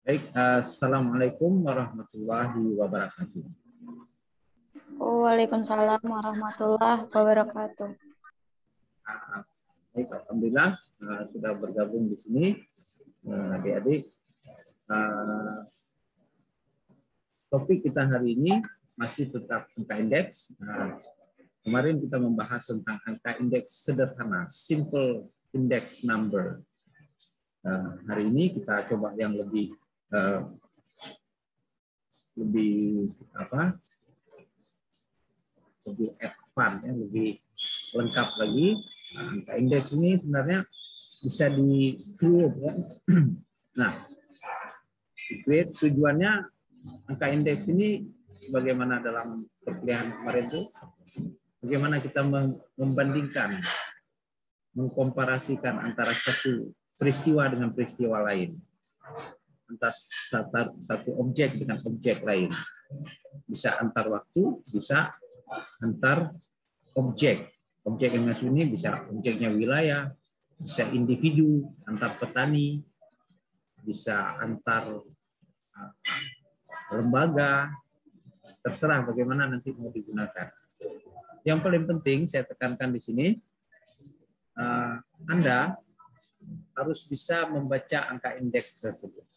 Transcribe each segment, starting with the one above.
Baik, Assalamualaikum warahmatullahi wabarakatuh. Waalaikumsalam warahmatullahi wabarakatuh. Baik, alhamdulillah sudah bergabung di sini, adik-adik. Topik kita hari ini masih tetap angka indeks. Kemarin kita membahas tentang angka indeks sederhana, simple index number. Hari ini kita coba yang lebih advance, ya, lebih lengkap lagi. Angka indeks ini sebenarnya bisa di-create, ya. Nah, di-create tujuannya angka indeks ini sebagaimana dalam perkuliahan kemarin itu, bagaimana kita membandingkan, mengkomparasikan antara satu peristiwa dengan peristiwa lain, antara satu objek dengan objek lain. Bisa antar waktu, bisa antar objek. Objek yang masuk ini bisa objeknya wilayah, bisa individu, antar petani, bisa antar lembaga, terserah bagaimana nanti mau digunakan. Yang paling penting saya tekankan di sini, Anda harus bisa membaca angka indeks tersebut.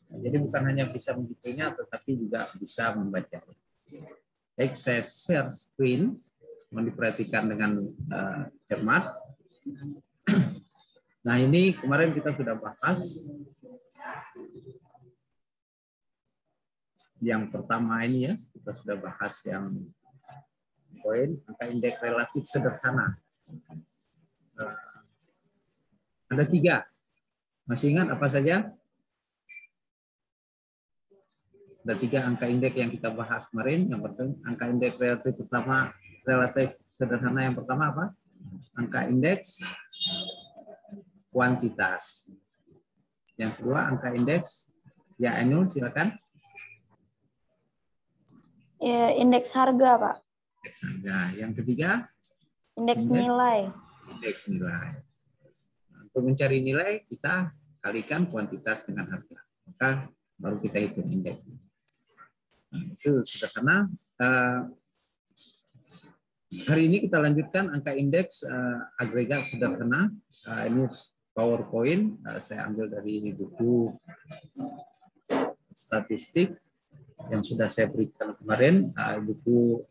Jadi bukan hanya bisa menghitungnya, tetapi juga bisa membaca. Baik, saya share screen, mohon diperhatikan dengan cermat. Nah, ini kemarin kita sudah bahas. Yang pertama ini, ya, kita sudah bahas yang poin angka indeks relatif sederhana. Ada 3. Masih ingat apa saja? Ada 3 angka indeks yang kita bahas kemarin. Yang pertama, angka indeks relatif pertama, relatif sederhana yang pertama apa? Angka indeks kuantitas. Yang kedua, angka indeks, ya Ainul silakan. Ya, indeks harga, Pak. Indeks harga. Yang ketiga, indeks nilai. Indeks nilai. Untuk mencari nilai, kita kalikan kuantitas dengan harga. Maka baru kita hitung indeks. Nah, itu sederhana. Hari ini kita lanjutkan angka indeks agregat sederhana. Ini PowerPoint. Saya ambil dari buku statistik yang sudah saya berikan kemarin, buku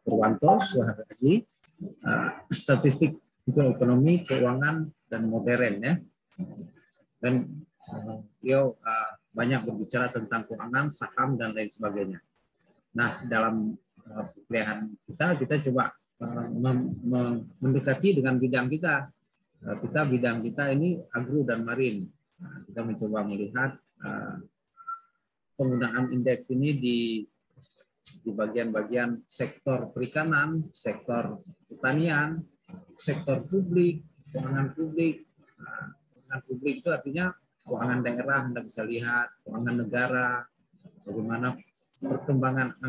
Purwanto Suhardi, statistik untuk ekonomi, keuangan, dan modern, ya. Dan beliau banyak berbicara tentang keuangan, saham, dan lain sebagainya. Nah, dalam perkuliahan kita coba mendekati dengan bidang kita. Bidang kita ini agro dan marin. Nah, kita mencoba melihat penggunaan indeks ini di bagian-bagian sektor perikanan, sektor pertanian, sektor publik, keuangan publik. Nah, keuangan publik itu artinya keuangan daerah, Anda bisa lihat, keuangan negara, bagaimana perkembangan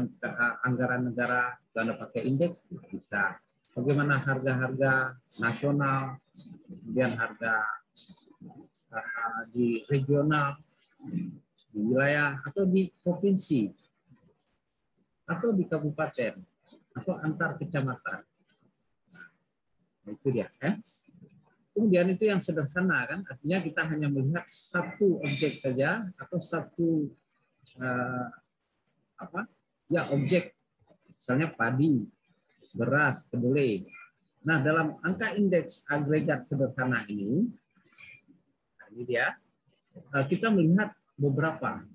anggaran negara, kalau Anda pakai indeks bisa. Bagaimana harga-harga nasional, kemudian harga di regional, di wilayah, atau di provinsi, atau di kabupaten, atau antar kecamatan. Nah, itu dia. Kemudian itu yang sederhana, kan? Artinya kita hanya melihat satu objek saja, atau satu objek, misalnya padi, beras, kedelai. Nah, dalam angka indeks agregat sederhana ini dia, kita melihat beberapa,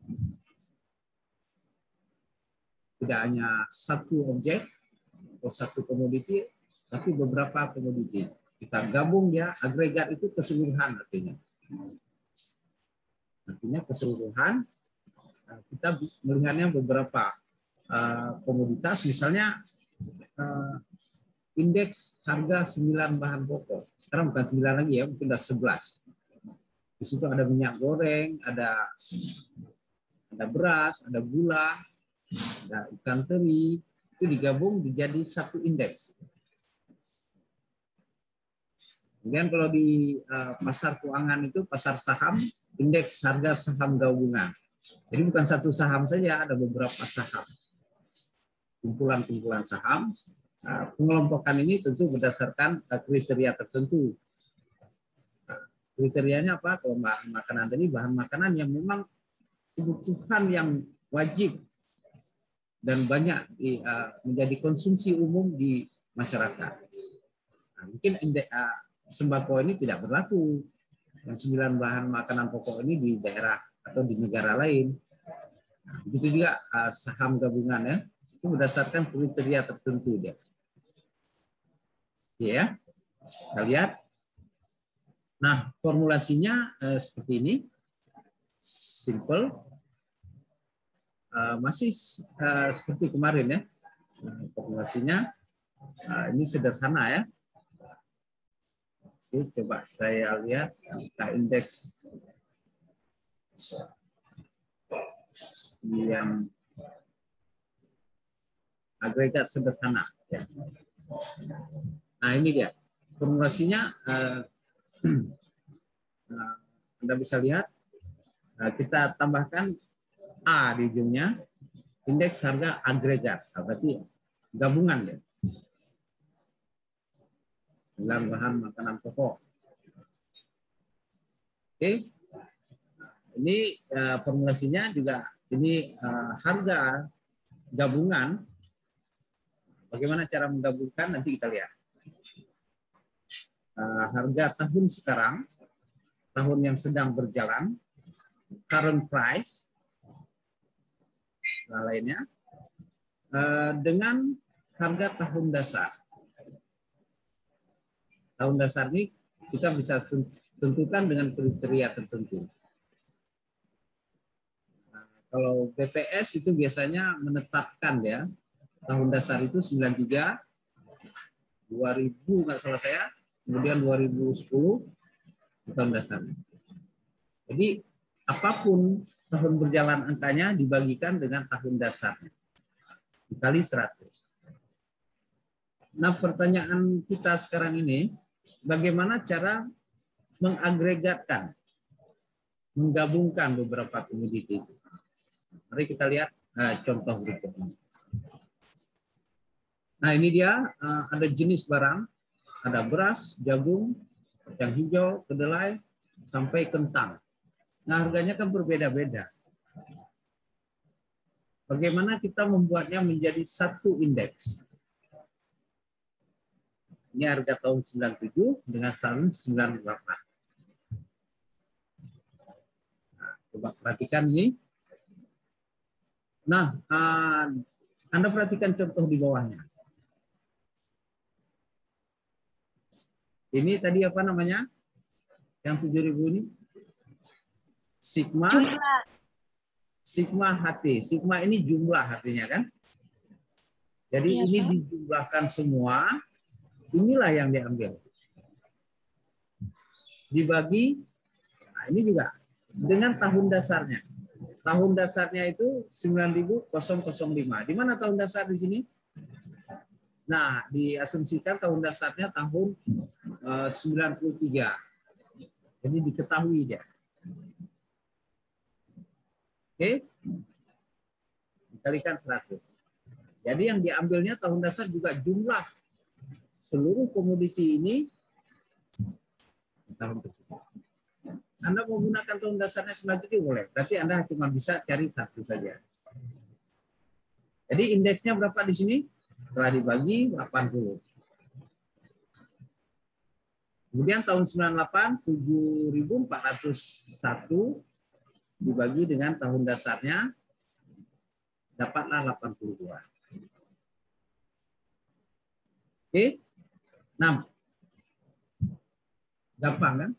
tidak hanya satu objek atau satu komoditi, tapi beberapa komoditi. Kita gabung, ya, agregat itu keseluruhan artinya. Artinya keseluruhan, kita melihatnya beberapa komoditas, misalnya indeks harga 9 bahan pokok. Sekarang bukan 9 lagi, ya, mungkin sudah 11. Di situ ada minyak goreng, ada beras, ada gula, ada ikan teri, itu digabung menjadi satu indeks. Kemudian kalau di pasar keuangan itu pasar saham, indeks harga saham gabungan. Jadi bukan satu saham saja, ada beberapa saham. Kumpulan-kumpulan saham. Pengelompokan ini tentu berdasarkan kriteria tertentu. Kriterianya apa? Kalau bahan makanan tadi, bahan makanan yang memang kebutuhan yang wajib dan banyak menjadi konsumsi umum di masyarakat. Nah, mungkin sembako ini tidak berlaku. Yang 9 bahan makanan pokok ini di daerah atau di negara lain. Nah, begitu juga saham gabungan ya, itu berdasarkan kriteria tertentu dia. Ya, kita lihat. Nah, formulasinya seperti ini, simple, masih seperti kemarin ya. Formulasinya ini sederhana ya. Oke, coba saya lihat angka indeks yang agregat sederhana. Ya. Nah ini dia formulasinya. Anda bisa lihat, kita tambahkan A di ujungnya, indeks harga agregat, berarti gabungan ya. Dalam bahan makanan pokok. Oke, ini formulasinya juga ini harga gabungan. Bagaimana cara menggabungkan nanti kita lihat. Harga tahun sekarang, tahun yang sedang berjalan, current price, lainnya, dengan harga tahun dasar. Tahun dasar ini kita bisa tentukan dengan kriteria tertentu. Nah, kalau BPS itu biasanya menetapkan ya, tahun dasar itu 93, 2000 nggak salah saya, kemudian 2010 tahun dasar. Jadi apapun tahun berjalan angkanya dibagikan dengan tahun dasarnya. Dikali 100. Nah, pertanyaan kita sekarang ini, bagaimana cara mengagregatkan, menggabungkan beberapa komoditi itu? Mari kita lihat contoh berikutnya. Nah, ini dia ada jenis barang, ada beras, jagung, kacang hijau, kedelai, sampai kentang. Nah, harganya kan berbeda-beda. Bagaimana kita membuatnya menjadi satu indeks? Ini harga tahun 97 dengan tahun 98. Nah, coba perhatikan ini. Nah, Anda perhatikan contoh di bawahnya. Ini tadi apa namanya? Yang 7.000 ini? Sigma. Jumlah. Sigma HT. Sigma ini jumlah artinya kan? Jadi iya, ini Pak, dijumlahkan semua. Inilah yang diambil. Dibagi, nah ini juga dengan tahun dasarnya. Tahun dasarnya itu 9.005. Di mana tahun dasar di sini? Nah, diasumsikan tahun dasarnya tahun 93. Jadi diketahui dia. Oke? Dikalikan 100. Jadi yang diambilnya tahun dasar juga jumlah seluruh komoditi ini tahun tersebut. Anda mau gunakan tahun dasarnya 97 boleh. Berarti Anda cuma bisa cari satu saja. Jadi indeksnya berapa di sini? Setelah dibagi 80. Kemudian tahun 98 7.401 dibagi dengan tahun dasarnya dapatlah 82. Oke. Nah, gampang kan?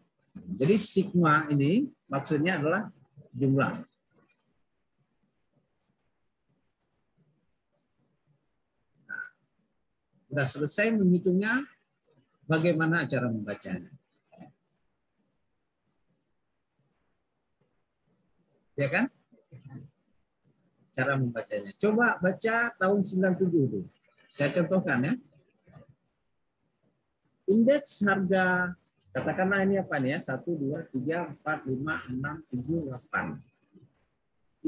Jadi sigma ini maksudnya adalah jumlah. Nah, sudah selesai menghitungnya, bagaimana cara membacanya? Ya kan? Cara membacanya. Coba baca tahun 97 dulu. Saya contohkan ya. Indeks harga Katakanlah ini apa nih ya? 1, 2, 3, 4, 5, 6, 7, 8.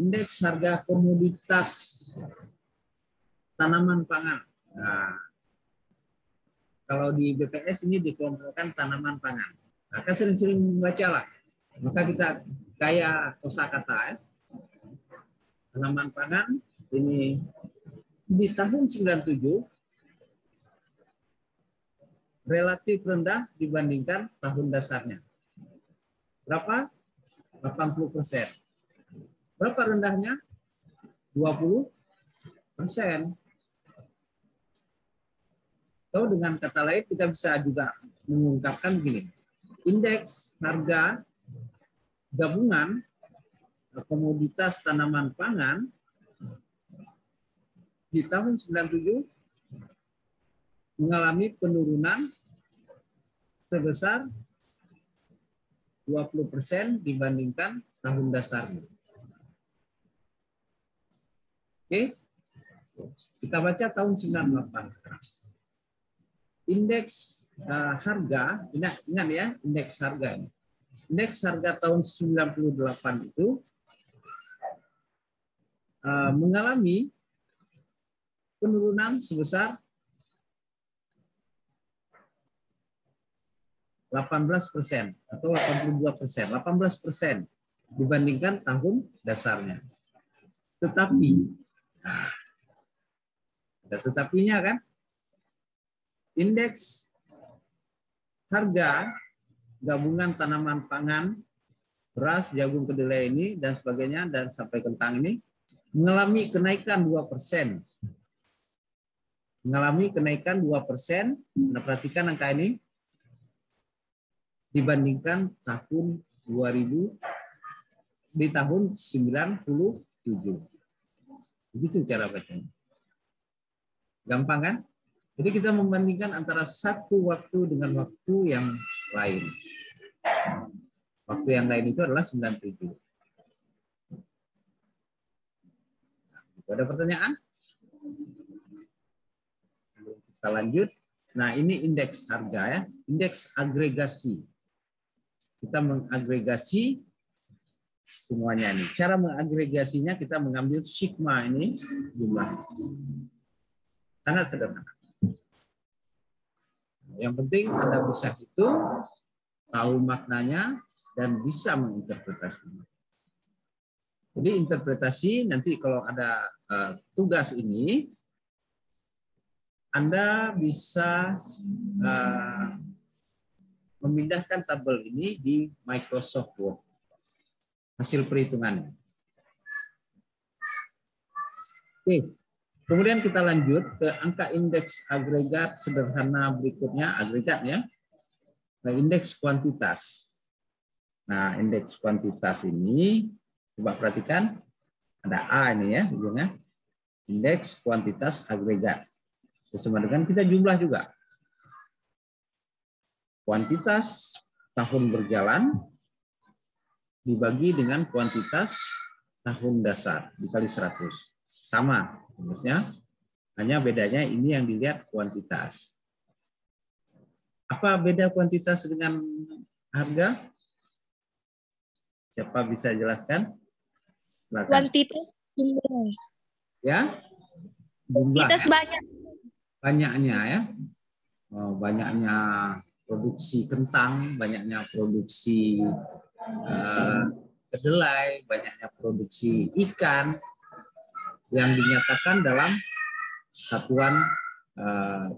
Indeks harga komoditas tanaman pangan. Nah, kalau di BPS ini dikelompokkan tanaman pangan. Nah, kan sering-sering membaca lah. Maka kita kayak kosakata ya. Tanaman pangan ini di tahun 97 relatif rendah dibandingkan tahun dasarnya. Berapa? 80%. Berapa rendahnya? 20%. Atau dengan kata lain kita bisa juga mengungkapkan begini. Indeks harga gabungan komoditas tanaman pangan di tahun 97 mengalami penurunan sebesar 20% dibandingkan tahun dasarnya. Oke. Kita baca tahun 98. Indeks harga, ingat ya, indeks harga. Indeks harga tahun 98 itu mengalami penurunan sebesar 18% atau 82%, 18% dibandingkan tahun dasarnya. Tetapi, ada tetapinya kan, indeks harga gabungan tanaman pangan, beras, jagung, kedelai ini, dan sebagainya, dan sampai kentang ini, mengalami kenaikan 2%. Mengalami kenaikan 2%, nah, perhatikan angka ini, dibandingkan tahun 2000, di tahun 97. Begitu cara bacanya. Gampang kan? Jadi kita membandingkan antara satu waktu dengan waktu yang lain. Waktu yang lain itu adalah 97. Ada pertanyaan? Kita lanjut. Nah, ini indeks harga ya, indeks agregasi. Kita mengagregasi semuanya ini. Cara mengagregasinya kita mengambil sigma ini jumlah. Sangat sederhana. Yang penting Anda bisa hitung, tahu maknanya, dan bisa menginterpretasinya. Jadi interpretasi nanti kalau ada tugas ini, Anda bisa memindahkan tabel ini di Microsoft Word. Hasil perhitungannya. Oke. Kemudian kita lanjut ke angka indeks agregat sederhana berikutnya, agregatnya. Nah, indeks kuantitas. Nah, indeks kuantitas ini, coba perhatikan, ada A ini ya, ujungnya. Indeks kuantitas agregat. Bersama dengan kita jumlah juga. Kuantitas tahun berjalan dibagi dengan kuantitas tahun dasar dikali 100. Sama, maksudnya hanya bedanya ini yang dilihat kuantitas. Apa beda kuantitas dengan harga? Siapa bisa jelaskan? Silakan. Kuantitas jumlah. Ya, jumlah. Kuantitas banyak. Banyaknya ya. Banyaknya produksi kentang, banyaknya produksi kedelai, banyaknya produksi ikan yang dinyatakan dalam satuan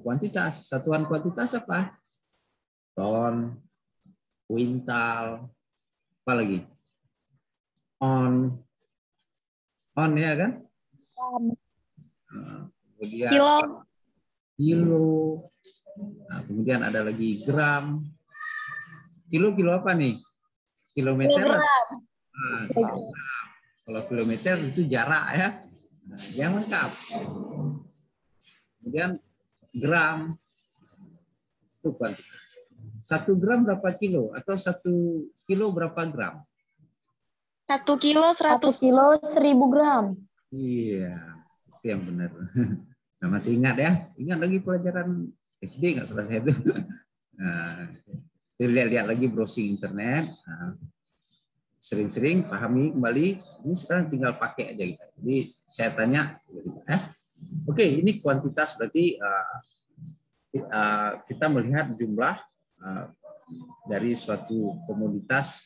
kuantitas. Satuan kuantitas apa? Ton, kuintal, apa lagi? On ya kan? Kemudian kilo. Nah, kemudian ada lagi gram. Kilo apa nih? Kilometer. Nah, kalau kilometer itu jarak ya. Nah, yang lengkap. Kemudian gram. Itu kuantitas. 1 gram berapa kilo? Atau 1 kilo berapa gram? 1 kilo 100. 1 kilo 1000 gram. Iya, itu yang benar. Nah, masih ingat ya? Ingat lagi pelajaran SD nggak selesai itu? Nah, itu lihat lagi browsing internet, sering-sering pahami kembali. Ini sekarang tinggal pakai aja gitu. Jadi saya tanya, oke, ini kuantitas berarti kita melihat jumlah dari suatu komoditas,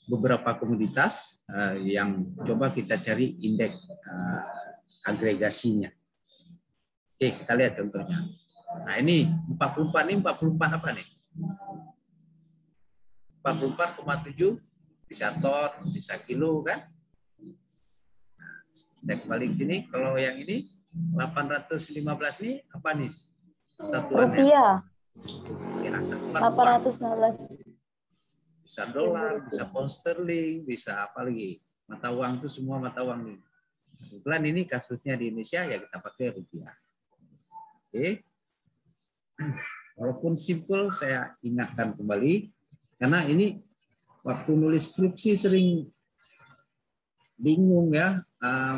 beberapa komoditas yang coba kita cari indeks agregasinya. Oke, kita lihat contohnya. Nah ini 44 ini 44 apa nih? 44,7 bisa ton, bisa kilo kan? Nah, saya kembali ke sini. Kalau yang ini 815 ini apa nih satuannya? Rupiah. Ya, 816. Bisa dolar, bisa pound sterling, bisa apa lagi? Mata uang itu semua mata uang nih. Kebetulan ini kasusnya di Indonesia ya kita pakai rupiah. Oke. Walaupun simple saya ingatkan kembali karena ini waktu nulis skripsi sering bingung ya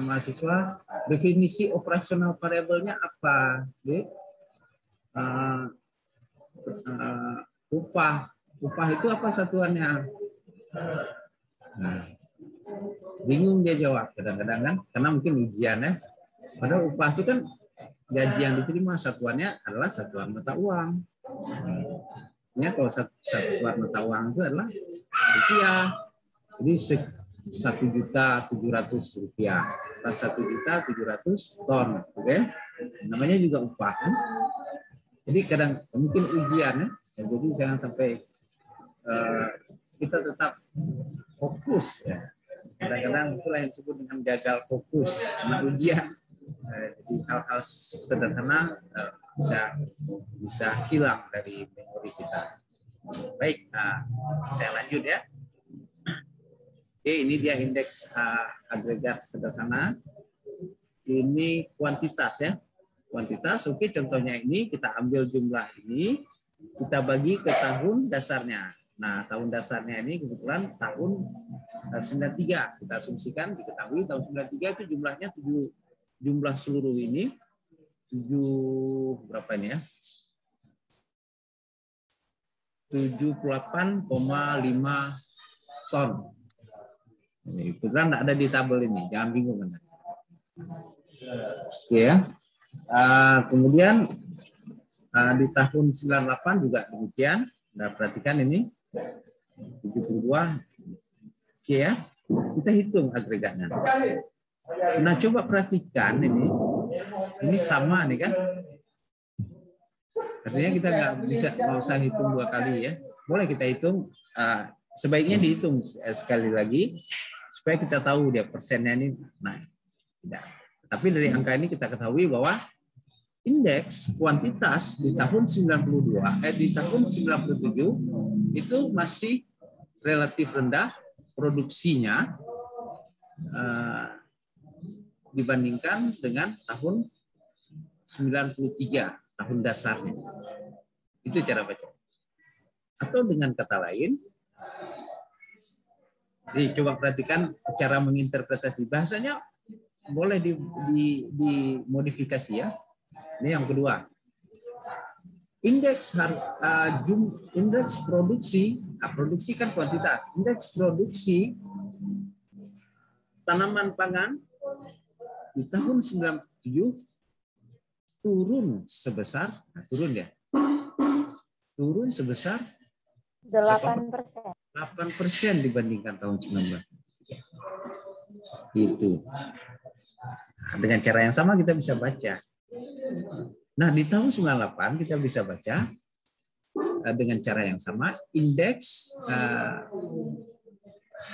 mahasiswa, definisi operasional variabelnya apa? Upah itu apa satuannya? Nah, bingung dia jawab kadang-kadang kan, karena mungkin ujian ya. Padahal upah itu kan gaji yang diterima, satuannya adalah satuan mata uang. Ya, kalau satuan mata uang itu adalah rupiah. Jadi 1.700.000 rupiah, 1.700.000 ton, oke? Namanya juga upah. Kan? Jadi kadang mungkin ujian ya, jadi jangan sampai kita tetap fokus ya. Kadang-kadang itulah yang disebut dengan gagal fokus karena ujian. Jadi hal-hal sederhana bisa hilang dari memori kita. Baik, saya lanjut ya. Oke, ini dia indeks agregat sederhana. Ini kuantitas ya. Kuantitas, oke, contohnya ini kita ambil jumlah ini, kita bagi ke tahun dasarnya. Nah, tahun dasarnya ini kebetulan tahun 93. Kita asumsikan diketahui tahun 93 itu jumlahnya 7, jumlah seluruh ini 7 berapa ini ya? 78,5 ton. Kebetulan tidak ada di tabel ini, jangan bingung kan. Ya. Kemudian di tahun 98 juga demikian. Nah, perhatikan ini 72. Oke ya. Kita hitung agregatnya. Nah, coba perhatikan ini. Ini sama nih kan. Artinya kita nggak usah hitung 2 kali ya. Boleh kita hitung. Sebaiknya dihitung sekali lagi supaya kita tahu dia persennya ini naik. Tidak. Tapi dari angka ini kita ketahui bahwa indeks kuantitas di tahun 92 di tahun 97 itu masih relatif rendah produksinya dibandingkan dengan tahun 93 tahun dasarnya. Itu cara baca. Atau dengan kata lain, coba perhatikan cara menginterpretasi bahasanya boleh dimodifikasi ya. Ini yang kedua. Indeks produksi, produksi kan kuantitas. Indeks produksi tanaman pangan di tahun 97 turun sebesar, turun sebesar 8%. 8% dibandingkan tahun 19. Itu. Nah, dengan cara yang sama kita bisa baca. Nah, di tahun 98 kita bisa baca dengan cara yang sama indeks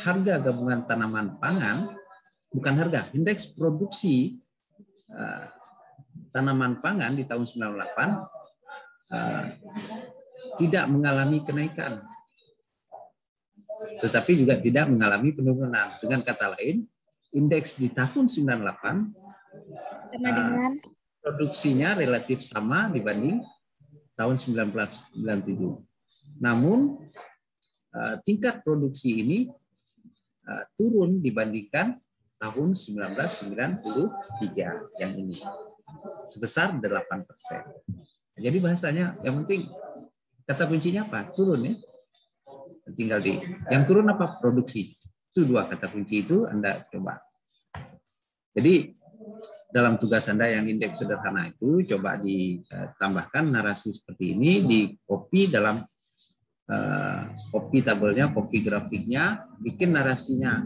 harga gabungan tanaman pangan, bukan harga, indeks produksi tanaman pangan di tahun 98 tidak mengalami kenaikan. Tetapi juga tidak mengalami penurunan. Dengan kata lain, indeks di tahun 98 produksinya relatif sama dibanding tahun 1997. Namun tingkat produksi ini turun dibandingkan tahun 1993 yang ini sebesar 8%. Jadi bahasanya yang penting kata kuncinya apa? Turun ya. Tinggal di yang turun apa? Produksi. Itu 2 kata kunci itu Anda coba. Jadi dalam tugas Anda yang indeks sederhana itu coba ditambahkan narasi seperti ini, di copy dalam copy tabelnya, copy grafiknya, bikin narasinya,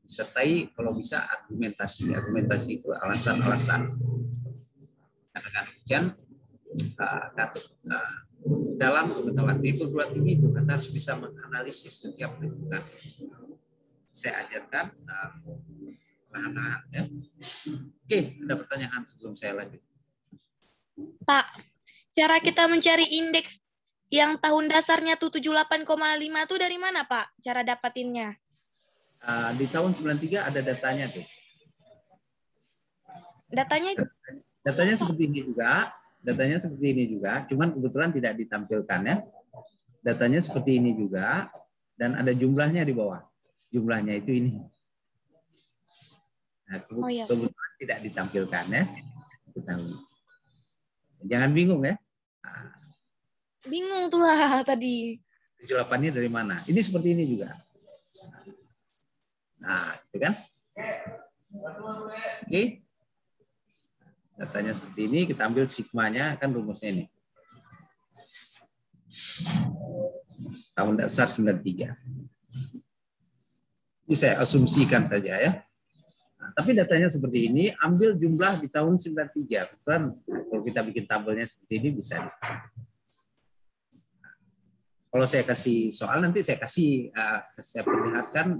sertai kalau bisa argumentasi. Argumentasi itu alasan-alasan. Karena demikian dalam pengetahuan di perguruan tinggi itu Anda harus bisa menganalisis setiap lingkungan. Saya ajarkan bahan-bahan ya. Oke, ada pertanyaan sebelum saya lanjut? Pak, cara kita mencari indeks yang tahun dasarnya tuh 78,5 tuh dari mana, Pak? Cara dapatinnya? Di tahun 93 ada datanya tuh. Datanya seperti ini juga. Datanya seperti ini juga, cuman kebetulan tidak ditampilkan ya. Datanya seperti ini juga, dan ada jumlahnya di bawah. Jumlahnya itu ini. Nah, kebetulan tidak ditampilkan ya. Jangan bingung ya. Bingung tuh lah tadi. 78-nya dari mana? Ini seperti ini juga. Nah, itu kan? Oke. Datanya seperti ini, kita ambil sigmanya, kan rumusnya ini. Tahun dasar 93. Ini saya asumsikan saja ya. Nah, tapi datanya seperti ini, ambil jumlah di tahun 93. Kan kalau kita bikin tabelnya seperti ini bisa. Kalau saya kasih soal nanti saya kasih saya perlihatkan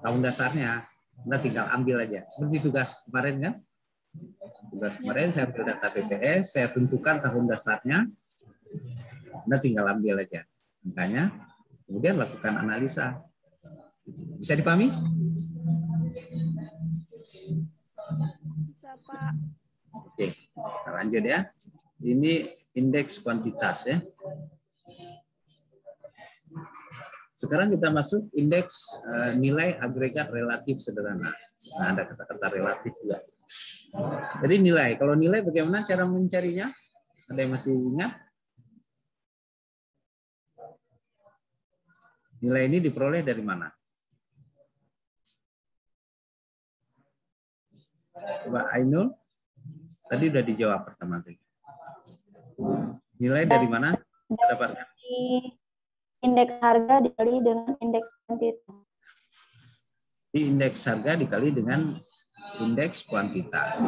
tahun dasarnya. Anda tinggal ambil aja. Seperti tugas kemarin kan? Tugas kemarin saya ambil data BPS, saya tentukan tahun dasarnya. Anda tinggal ambil aja angkanya, kemudian lakukan analisa. Bisa dipahami? Bisa, Pak. Oke, kita lanjut ya. Ini indeks kuantitas ya. Sekarang kita masuk indeks nilai agregat relatif sederhana. Nah, ada kata-kata relatif juga. Jadi nilai, kalau nilai bagaimana cara mencarinya? Ada yang masih ingat? Nilai ini diperoleh dari mana? Coba Ainul, tadi udah dijawab pertama tadi. Nilai dari mana? Dapatkan. Indeks harga dikali dengan indeks kuantitas. Indeks harga dikali dengan indeks kuantitas.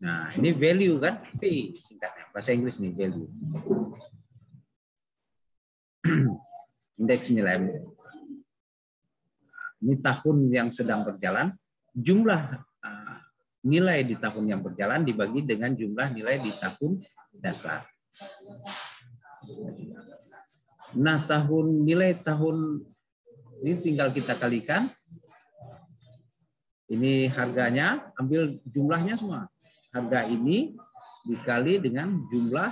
Nah, ini value kan? P singkatnya. Bahasa Inggris nih, value. Indeks nilai. Ini tahun yang sedang berjalan. Jumlah nilai di tahun yang berjalan dibagi dengan jumlah nilai di tahun dasar. Nah, nilai tahun ini tinggal kita kalikan. Ini harganya, ambil jumlahnya semua. Harga ini dikali dengan jumlah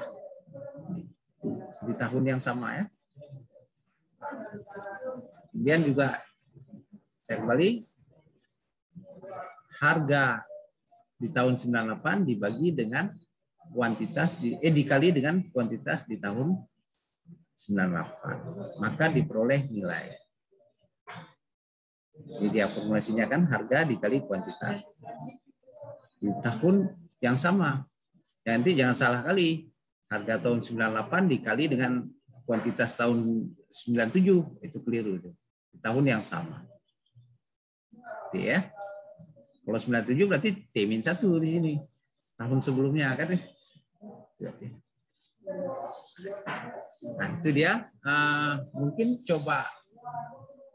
di tahun yang sama ya. Kemudian juga saya kembali, harga di tahun 98 dibagi dengan kuantitas dikali dengan kuantitas di tahun 98. Maka diperoleh nilai. Jadi dia formulasinya kan harga dikali kuantitas. Di tahun yang sama. Ya, nanti jangan salah kali. Harga tahun 98 dikali dengan kuantitas tahun 97. Itu keliru. Itu. Di tahun yang sama. Oke, ya. Kalau 97 berarti T-1 di sini. Tahun sebelumnya kan. Nah, itu dia. Mungkin coba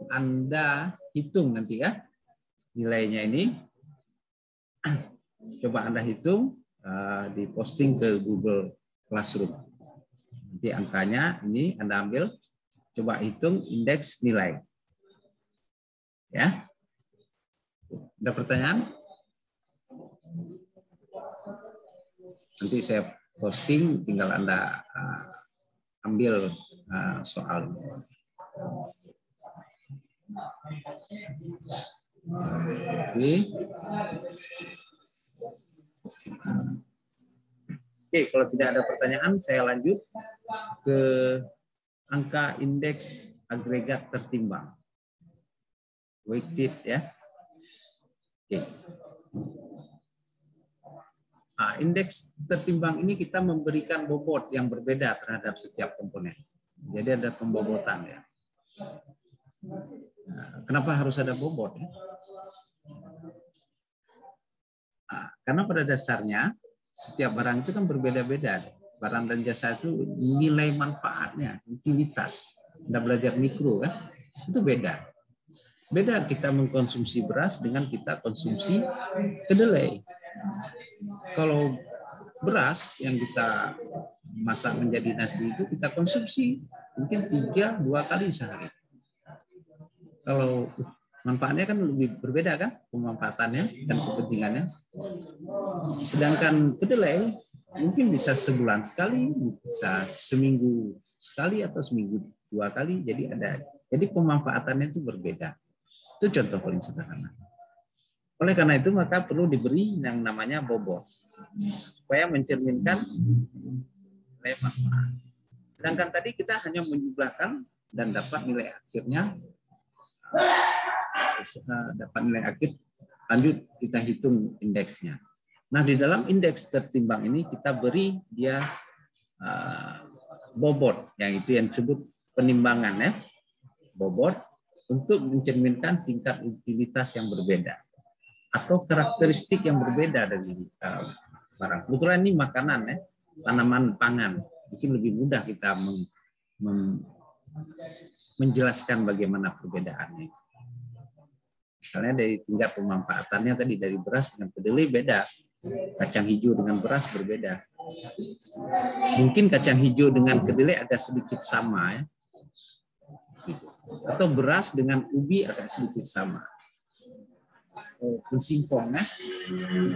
Anda hitung nanti ya nilainya ini. Coba Anda hitung, diposting ke Google Classroom. Nanti angkanya ini Anda ambil, coba hitung indeks nilai. Ya. Ada pertanyaan? Nanti saya posting, tinggal Anda ambil soal. Oke, kalau tidak ada pertanyaan, saya lanjut ke angka indeks agregat tertimbang. Weighted ya. Oke. Nah, indeks tertimbang ini kita memberikan bobot yang berbeda terhadap setiap komponen. Jadi ada pembobotan ya. Nah, kenapa harus ada bobot? Ya? Nah, karena pada dasarnya setiap barang itu kan berbeda-beda. Barang dan jasa itu nilai manfaatnya, utilitas. Anda belajar mikro kan, itu beda. Beda kita mengkonsumsi beras dengan kita konsumsi kedelai. Kalau beras yang kita masak menjadi nasi itu kita konsumsi mungkin 2 kali sehari. Kalau manfaatnya kan lebih berbeda kan, pemanfaatannya dan kepentingannya. Sedangkan kedelai mungkin bisa sebulan sekali, bisa seminggu sekali atau seminggu 2 kali. Jadi pemanfaatannya itu berbeda. Itu contoh paling sederhana. Oleh karena itu maka perlu diberi yang namanya bobot supaya mencerminkan nilai manfaat. Sedangkan tadi kita hanya menjumlahkan dan dapat nilai akhirnya, dapat nilai akhir, lanjut kita hitung indeksnya. Nah, di dalam indeks tertimbang ini kita beri dia bobot, yang itu yang disebut penimbangan ya, bobot untuk mencerminkan tingkat utilitas yang berbeda atau karakteristik yang berbeda dari barang. Kebetulan ini makanan ya, tanaman pangan, mungkin lebih mudah kita menjelaskan bagaimana perbedaannya. Misalnya dari tingkat pemanfaatannya tadi, dari beras dengan kedelai beda, kacang hijau dengan beras berbeda. Mungkin kacang hijau dengan kedelai agak sedikit sama ya, atau beras dengan ubi agak sedikit sama. Singkong ya.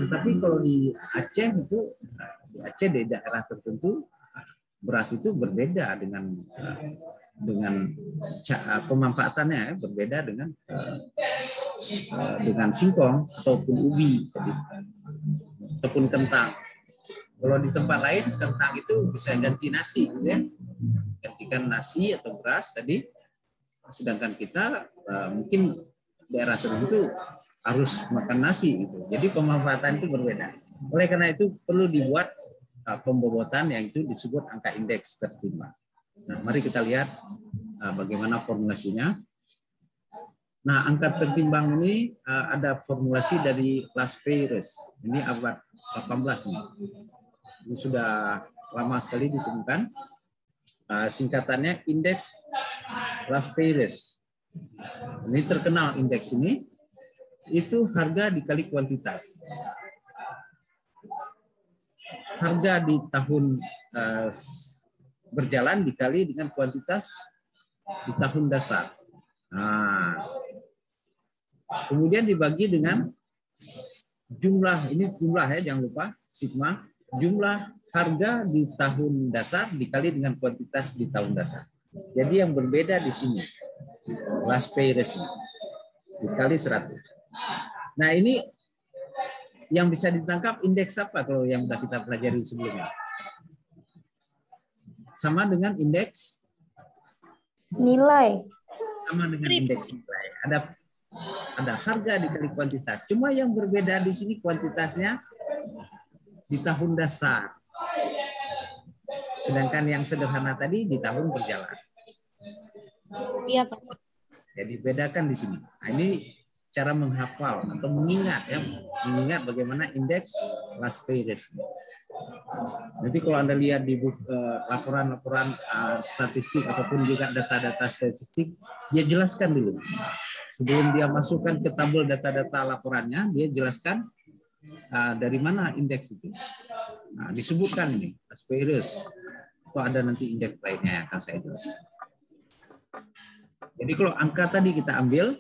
Tetapi kalau di Aceh itu, di daerah tertentu beras itu berbeda dengan pemanfaatannya, berbeda dengan singkong ataupun ubi ataupun kentang. Kalau di tempat lain kentang itu bisa ganti nasi, gitu ya, gantikan nasi atau beras tadi. Sedangkan kita mungkin daerah tertentu harus makan nasi gitu. Jadi pemanfaatan itu berbeda. Oleh karena itu perlu dibuat pembobotan yang itu disebut angka indeks tertimbang. Nah, mari kita lihat bagaimana formulasinya. Nah, angka tertimbang ini ada formulasi dari Las-Peyres. Ini abad 18 nih. Ini sudah lama sekali ditemukan. Singkatannya indeks Las-Peyres. Ini terkenal indeks ini. Itu harga dikali kuantitas. Harga di tahun berjalan dikali dengan kuantitas di tahun dasar. Nah, kemudian dibagi dengan jumlah, ini jumlah ya, jangan lupa, sigma, jumlah harga di tahun dasar dikali dengan kuantitas di tahun dasar. Jadi yang berbeda di sini, Las-Peyres dikali 100. Nah, ini yang bisa ditangkap indeks apa kalau yang sudah kita pelajari sebelumnya? Sama dengan indeks nilai. Sama dengan indeks nilai. Ada harga dikali kuantitas. Cuma yang berbeda di sini kuantitasnya di tahun dasar. Sedangkan yang sederhana tadi di tahun berjalan. Iya, Pak. Jadi bedakan di sini. Nah, ini cara menghafal atau mengingat ya, mengingat bagaimana indeks Las-Peyres. Nanti kalau Anda lihat di laporan-laporan statistik ataupun juga data-data statistik, dia jelaskan dulu. Sebelum dia masukkan ke tabel data-data laporannya, dia jelaskan dari mana indeks itu. Nah, disebutkan ini Las-Peyres. Atau ada nanti indeks lainnya yang akan saya jelaskan. Jadi kalau angka tadi kita ambil,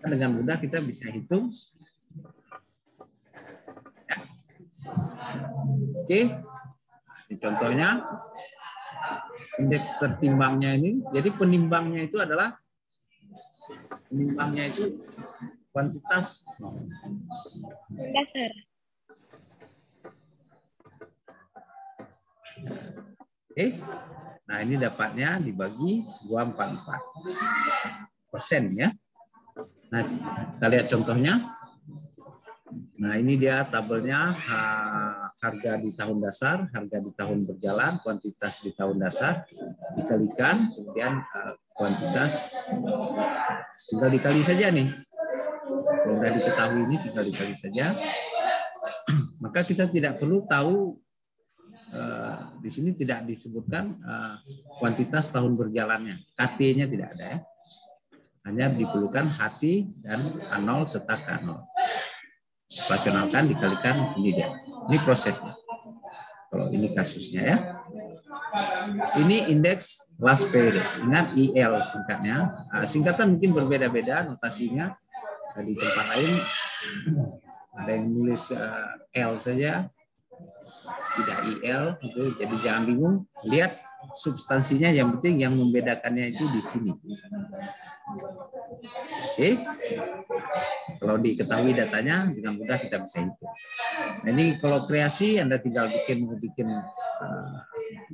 dengan mudah kita bisa hitung. Ya. Oke, ini contohnya indeks tertimbangnya ini. Jadi penimbangnya itu adalah kuantitas Dasar. Oke. Nah, ini dapatnya dibagi 244% ya. Nah, kita lihat contohnya. Nah, ini dia tabelnya harga di tahun dasar, harga di tahun berjalan, kuantitas di tahun dasar dikalikan, kemudian kuantitas tinggal dikali saja nih. Kalau sudah diketahui ini tinggal dikali saja. Maka kita tidak perlu tahu, di sini tidak disebutkan kuantitas tahun berjalannya, KT-nya tidak ada ya. Hanya diperlukan HT dan K0 serta K0. Rasionalkan dikalikan, ini dia. Ini prosesnya. Kalau ini kasusnya ya. Ini indeks last period. Ingat IL singkatnya. Singkatan mungkin berbeda-beda notasinya. Di tempat lain ada yang nulis L saja, tidak IL, itu jadi jangan bingung. Lihat substansinya, yang penting yang membedakannya itu di sini. Oke, kalau diketahui datanya dengan mudah kita bisa hitung. Nah, ini kalau kreasi Anda tinggal bikin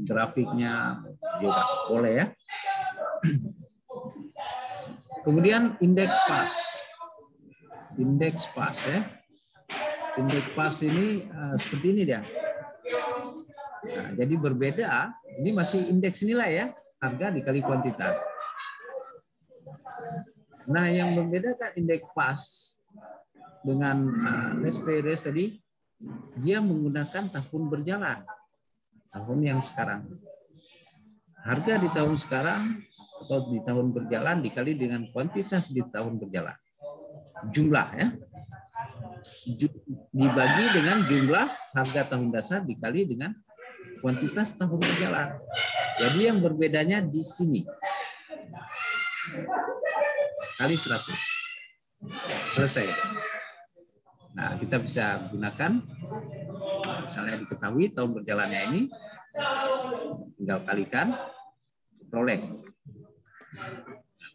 grafiknya juga boleh ya. Kemudian indeks pas. Indeks pas ya. Indeks pas ini seperti ini dia. Nah, jadi berbeda, ini masih indeks nilai ya, harga dikali kuantitas. Nah, yang membedakan indeks pas dengan last period tadi, dia menggunakan tahun berjalan, tahun yang sekarang. Harga di tahun sekarang atau di tahun berjalan dikali dengan kuantitas di tahun berjalan. Jumlah ya. Dibagi dengan jumlah harga tahun dasar dikali dengan kuantitas tahun berjalan. Jadi yang berbedanya di sini. Kali 100. Selesai. Nah, kita bisa gunakan, misalnya diketahui tahun berjalannya ini, tinggal kalikan, peroleh.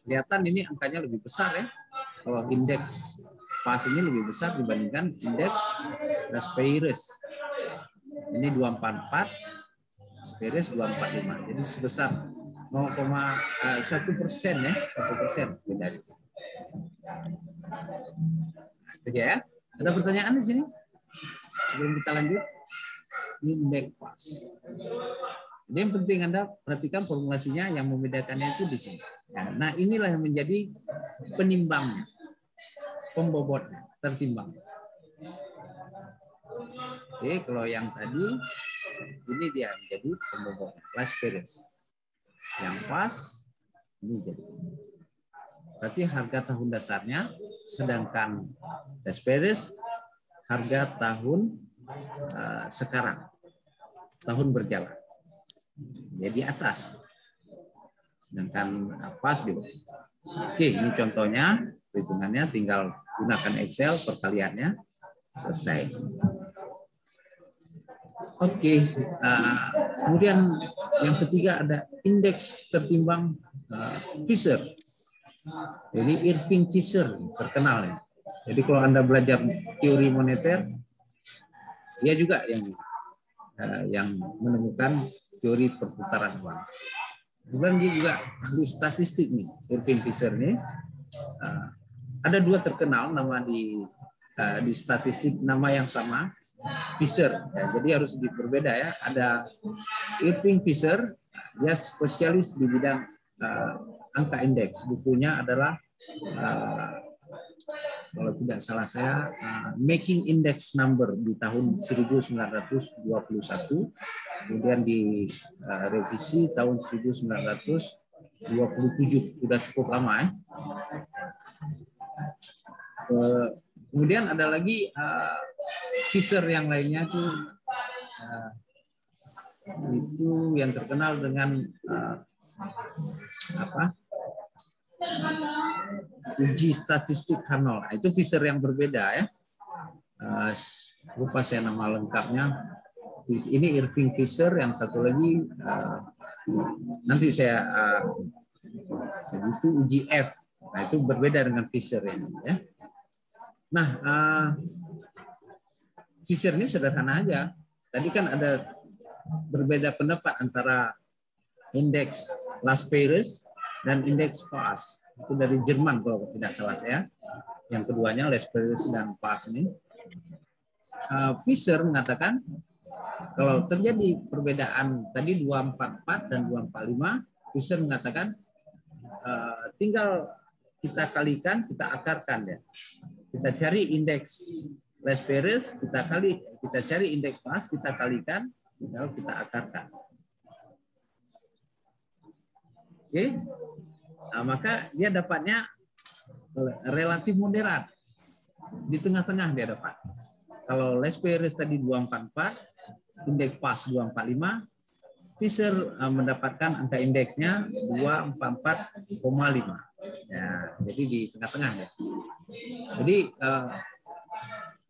Kelihatan ini angkanya lebih besar ya. Kalau indeks pas ini lebih besar dibandingkan indeks last period. Ini 244, Peres 245. Jadi sebesar 0,1% ya, 1% bedanya. Itu ya. Ada pertanyaan di sini? Sebelum kita lanjut, ini indeks pas. Jadi yang penting Anda perhatikan formulasinya, yang membedakannya itu di sini. Nah, inilah yang menjadi penimbangnya, pembobotnya, tertimbang. Oke, kalau yang tadi ini dia menjadi pembobotnya, last period. Yang pas ini jadi. Berarti harga tahun dasarnya, sedangkan last period harga tahun sekarang, tahun berjalan. Jadi atas. Sedangkan pas di bawah. Oke, ini contohnya, perhitungannya tinggal gunakan Excel perkaliannya, selesai. Oke, kemudian yang ketiga ada indeks tertimbang Fisher. Jadi Irving Fisher terkenal ya. Jadi kalau Anda belajar teori moneter, dia juga yang menemukan teori perputaran uang. Kemudian dia juga ahli statistik nih, Irving Fisher nih. Ada dua terkenal nama di statistik, nama yang sama, Fisher. Ya, jadi harus berbeda ya. Ada Irving Fisher, dia spesialis di bidang angka indeks. Bukunya adalah kalau tidak salah saya Making Index Number di tahun 1921, kemudian direvisi tahun 1927, sudah cukup lama ya. Kemudian ada lagi Fisher yang lainnya itu yang terkenal dengan uji statistik Hanol. Itu Fisher yang berbeda ya. Lupa saya nama lengkapnya. Ini Irving Fisher, yang satu lagi nanti saya itu uji F. Nah, itu berbeda dengan Fisher ini ya. Nah, Fisher ini sederhana aja. Tadi kan ada berbeda pendapat antara indeks Las-Peirres dan indeks PAS. Itu dari Jerman kalau tidak salah saya. Yang keduanya Las-Peirres dan PAS ini. Fisher mengatakan kalau terjadi perbedaan tadi 244 dan 245, Fisher mengatakan tinggal kita kalikan, kita akarkan ya. Kita cari indeks Las-Peirres, kita cari indeks PAS, kita kalikan, tinggal kita akarkan. Oke. Nah, maka dia dapatnya relatif moderat. Di tengah-tengah dia dapat. Kalau Las-Peirres tadi 244, indeks PAS 245, Fisher mendapatkan angka indeksnya 244,5. Ya, jadi di tengah-tengah ya. Jadi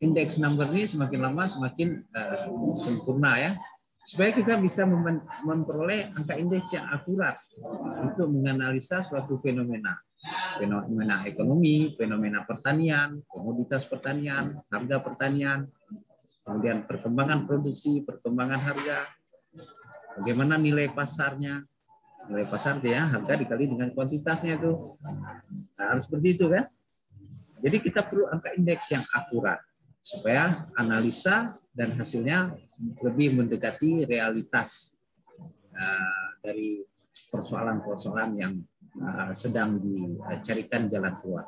indeks number ini semakin lama semakin sempurna ya. Supaya kita bisa memperoleh angka indeks yang akurat untuk menganalisa suatu fenomena. Fenomena ekonomi, fenomena pertanian, komoditas pertanian, harga pertanian, kemudian perkembangan produksi, perkembangan harga, bagaimana nilai pasarnya. Nilai pasar ya, harga dikali dengan kuantitasnya itu. Nah, harus seperti itu kan. Jadi kita perlu angka indeks yang akurat supaya analisa dan hasilnya lebih mendekati realitas dari persoalan-persoalan yang sedang dicarikan jalan keluar.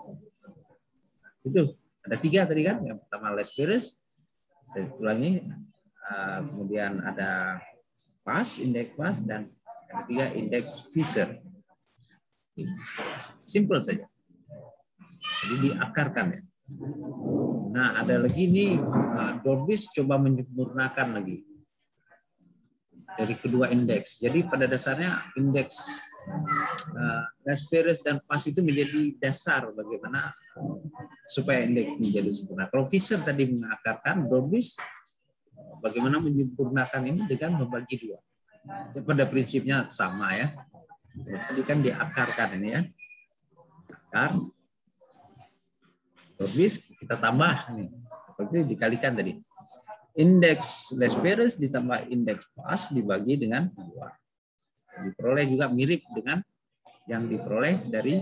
Itu ada 3 tadi kan. Yang pertama Las-Peirres, saya ulangi, kemudian ada PAS, indeks PAS, dan yang ketiga indeks Fisher. Simple saja. Jadi diakarkan ya. Nah, ada lagi nih Dorvis coba menyempurnakan lagi dari kedua indeks. Jadi pada dasarnya indeks Las-Peirres dan PAS itu menjadi dasar bagaimana supaya indeks menjadi sempurna. Kalau Fisher tadi mengakarkan, Dorvis bagaimana menyempurnakan ini dengan membagi 2. Pada prinsipnya sama ya. Tadi kan diakarkan ini ya. Akar. Dorvis kita tambah nih. Seperti dikalikan tadi. Indeks Las-Peirres ditambah indeks PAS dibagi dengan 2. Diperoleh juga mirip dengan yang diperoleh dari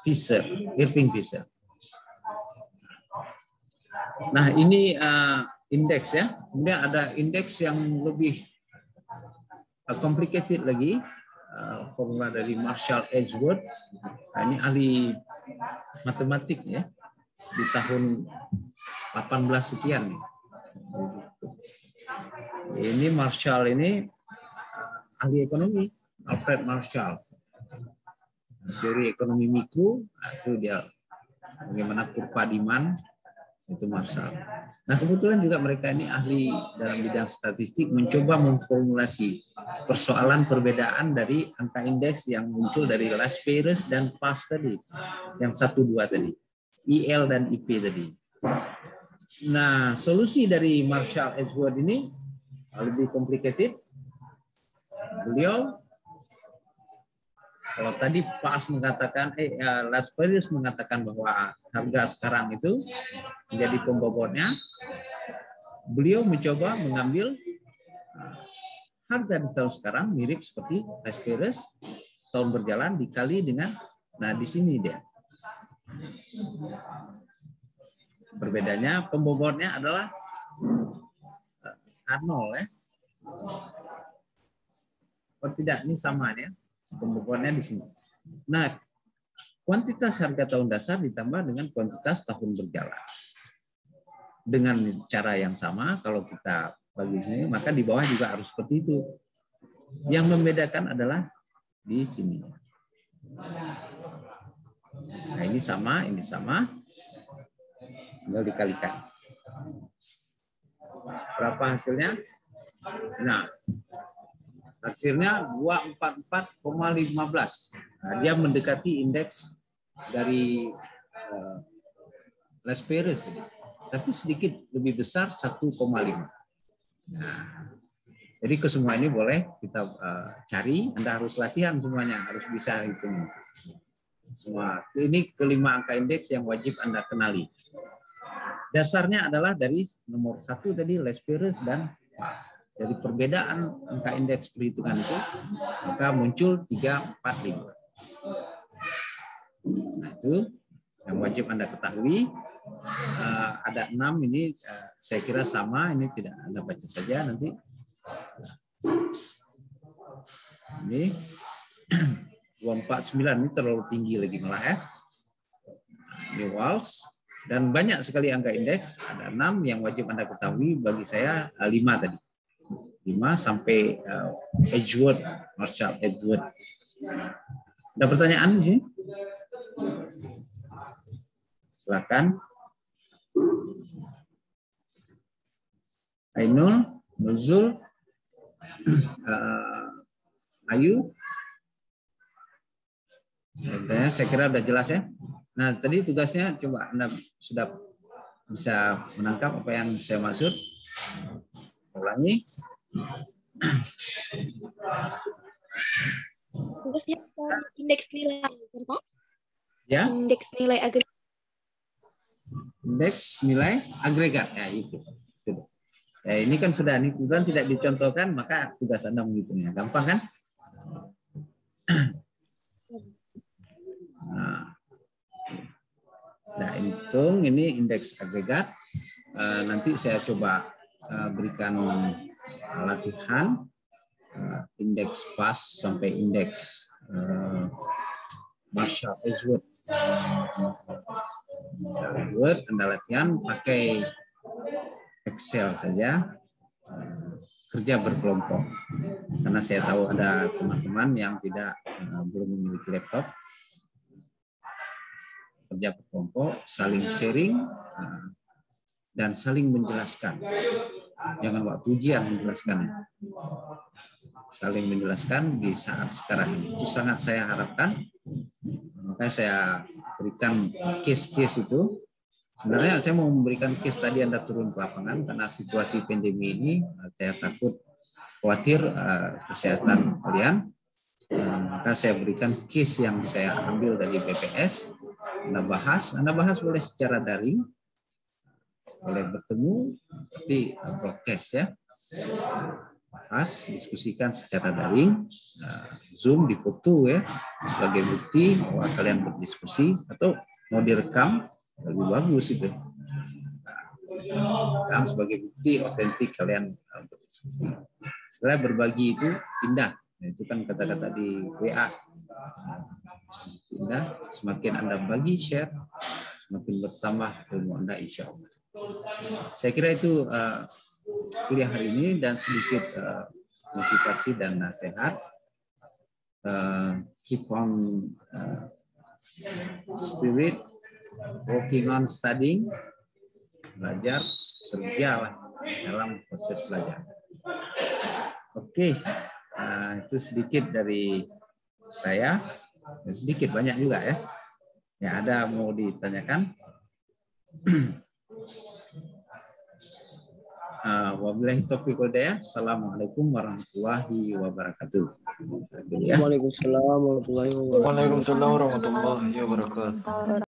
Fisher, Irving Fisher. Nah, ini indeks ya. Kemudian ada indeks yang lebih complicated lagi, formula dari Marshall Edgeworth. Nah, ini ahli matematik ya, di tahun 18 sekian nih. Ini Marshall ini ahli ekonomi, Alfred Marshall. Teori ekonomi mikro, itu dia bagaimana kurva demand, itu Marshall. Nah, kebetulan juga mereka ini ahli dalam bidang statistik mencoba memformulasi persoalan perbedaan dari angka indeks yang muncul dari Las-Peirres dan PAS tadi, yang 1-2 tadi, IL dan IP tadi. Nah, solusi dari Marshall Edgeworth ini lebih complicated. Beliau, kalau tadi PAS mengatakan, Las-Peirres mengatakan bahwa harga sekarang itu menjadi pembobotnya, beliau mencoba mengambil harga di tahun sekarang mirip seperti Las-Peirres, tahun berjalan dikali dengan, nah di sini dia. Perbedaannya, pembobotnya adalah R0 ya. Oh tidak, ini sama ya. Pembobotnya di sini. Nah, kuantitas harga tahun dasar ditambah dengan kuantitas tahun berjalan. Dengan cara yang sama, kalau kita bagi sini, maka di bawah juga harus seperti itu. Yang membedakan adalah di sini. Nah, ini sama, tinggal dikalikan. Berapa hasilnya? Nah, hasilnya 244,15. Nah, dia mendekati indeks dari Las-Peirres, tapi sedikit lebih besar 1,5. Nah, jadi ke semua ini boleh kita cari. Anda harus latihan semuanya, harus bisa hitung semua. Ini kelima angka indeks yang wajib Anda kenali. Dasarnya adalah dari nomor 1 tadi Las-Peirres dan PAS. dari perbedaan angka indeks perhitungan itu, maka muncul 3, 4, 5. Nah, itu yang wajib Anda ketahui. Ada 6 ini saya kira sama, ini tidak Anda baca saja nanti. Ini 249 ini terlalu tinggi lagi malah ya. Ini Walsh. Dan banyak sekali angka indeks, ada 6 yang wajib Anda ketahui, bagi saya 5 tadi. 5 sampai Edgeworth, Marshall Edgeworth. Ada pertanyaan di sini? Silakan. Ainul, Nuzul, Ayu. Saya kira sudah jelas ya. Nah, tadi tugasnya coba Anda sudah bisa menangkap apa yang saya maksud. Ulangi. Tugasnya indeks nilai, Pak? Ya. Indeks nilai agregat. Indeks nilai agregat. Ya, itu. Ya, ini kan sudah, ini kemudian tidak dicontohkan, maka tugas Anda menghitungnya. Gampang kan? Nah, hitung ini indeks agregat. Nanti saya coba berikan latihan indeks pas sampai indeks Marshall Edgeworth. Anda latihan pakai Excel saja, kerja berkelompok. Karena saya tahu ada teman-teman yang belum memiliki laptop. Kerja berkelompok, saling sharing, dan saling menjelaskan. Jangan waktu ujian menjelaskannya. Saling menjelaskan di saat sekarang ini. Itu sangat saya harapkan. Makanya saya berikan case-case itu. Sebenarnya saya mau memberikan case tadi Anda turun ke lapangan, karena situasi pandemi ini saya takut khawatir kesehatan kalian. Maka saya berikan case yang saya ambil dari BPS. Anda bahas boleh secara daring, boleh bertemu, tapi broadcast ya. Bahas, diskusikan secara daring, Zoom dipoto ya, sebagai bukti bahwa kalian berdiskusi, atau mau direkam lebih bagus itu. Rekam sebagai bukti otentik kalian berdiskusi. Sebenarnya berbagi itu indah. Itu kan kata-kata di WA. Indah, semakin Anda bagi, share, semakin bertambah ilmu Anda, insya Allah. Saya kira itu kuliah hari ini, dan sedikit motivasi dan nasihat. Keep on spirit, working on studying, belajar, kerjalah dalam proses belajar. Oke, itu sedikit dari saya. Sedikit, banyak juga ya. Ya, ada mau ditanyakan? Wabillahi taufiq wal hidayah. Assalamualaikum warahmatullahi wabarakatuh. Waalaikumsalam warahmatullahi wabarakatuh. Waalaikumsalam warahmatullahi wabarakatuh.